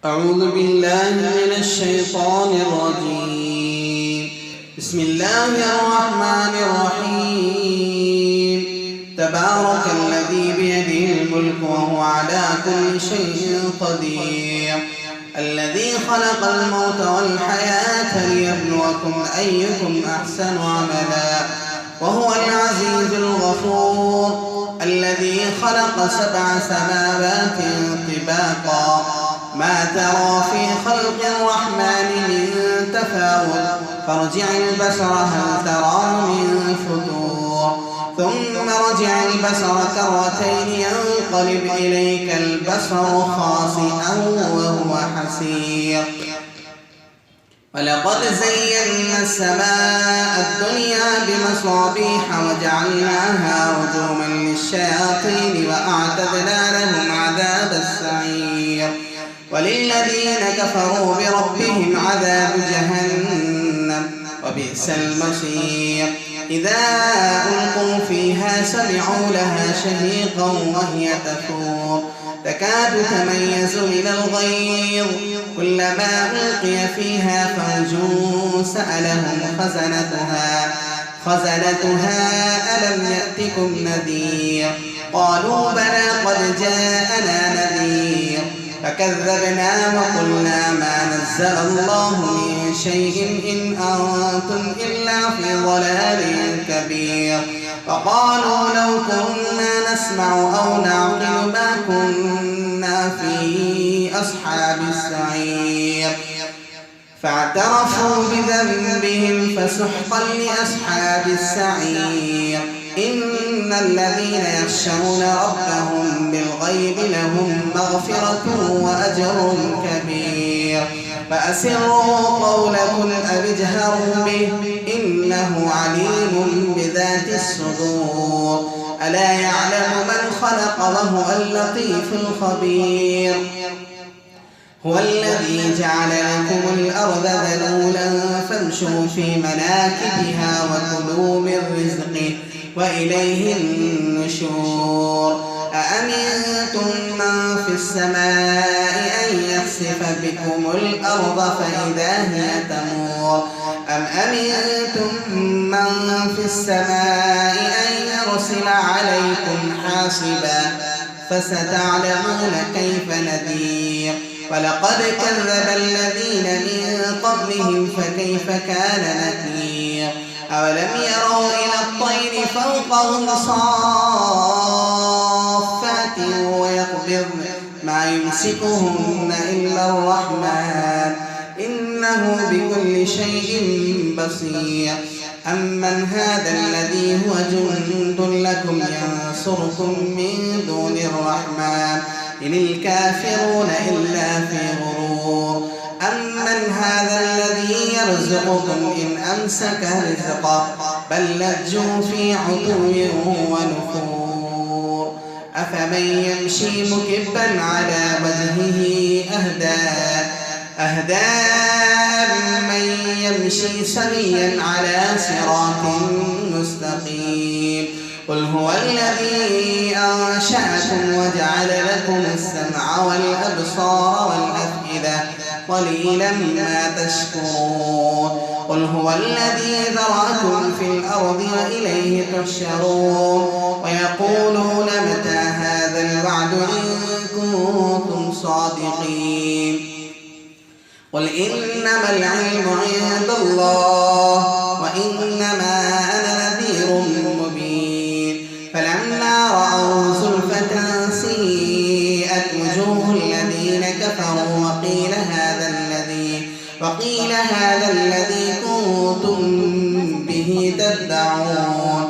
أعوذ بالله من الشيطان الرجيم. بسم الله الرحمن الرحيم. تبارك الذي بيده الملك وهو على كل شيء قدير. الذي خلق الموت والحياة ليبلوكم أيكم أحسن عملا وهو العزيز الغفور. الذي خلق 7 سماوات طباقا ما ترى في خلق الرحمن من تفاوت فارجع البصر هل ترى من فطور ثم رجع البصر كرتين ينقلب إليك البصر خاسئا وهو حسير. ولقد زينا السماء الدنيا بمصابيح وجعلناها رجوما للشياطين وأعتدنا لهم عذاب السعير. وللذين كفروا بربهم عذاب جهنم وبئس المصير. إذا ألقوا فيها سمعوا لها شهيقا وهي تفور تكاد تميز من الغيظ كلما ألقي فيها فوج سألهم خزنتها ألم يأتكم نذير قالوا بلى قد جاءنا نذير فكذبنا وقلنا ما نزل الله من شيء إن أنتم إلا في ضلال كبير. فقالوا لو كنا نسمع أو نعقل ما كنا في أصحاب السعير. فاعترفوا بذنبهم فسحقا لأصحاب السعير. إن الذين يخشون ربهم بالغيب لهم مغفرة وأجر كبير. فأسروا قولكم أو اجهروا به إنه عليم بذات الصدور. ألا يعلم من خلق وهو اللطيف الخبير. هو الذي جعل لكم الأرض ذلولا فامشوا في مناكبها وكلوا من رزقه وإليه النشور. أأمنتم من في السماء أن يخسف بكم الأرض فإذا هي تمور أم أمنتم من في السماء أن يرسل عليكم حاصبا فستعلمون كيف نذير. ولقد كذب الذين من قبلهم فكيف كان نكير. أولم يروا إلى الطير فوقهم صافات ويقبضن ما يمسكهن إلا الرحمن إنه بكل شيء بصير. أمن هذا الذي هو جند لكم ينصركم من دون الرحمن إن الكافرون إلا في غرور. أمن هذا الذي يرزقكم إن أمسك رزقه بل لجوا في عتو ونفور. أفمن يمشي مكبا على وجهه أهدى من يمشي سويا على صراط مستقيم. قل هو الذي أنشأكم وجعل لكم السمع والأبصار والأفئدة قليلا ما تشكرون. قل هو الذي ذرأكم في الأرض وإليه تحشرون. ويقولون متى هذا الوعد إن كنتم صادقين. قل إنما العلم عند الله وإنما أنا نذير مبين. فلما رأوا زلفة سيئت وجوه الذين كفروا وقيل هذا الذي كنتم به تدعون.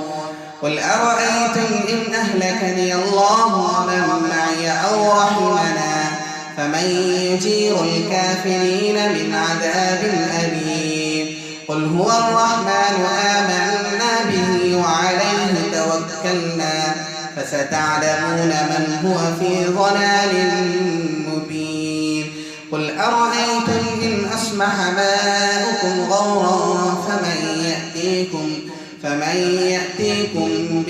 قل أرأيتم إن أهلكني الله ومن معي أو رحمنا فمن يجير الكافرين من عذاب أليم. قل هو الرحمن آمنا به وعليه توكلنا فستعلمون من هو في ضلال مبين. قل أرأيتم إن أصبح ماؤكم غورا فمن يأتيكم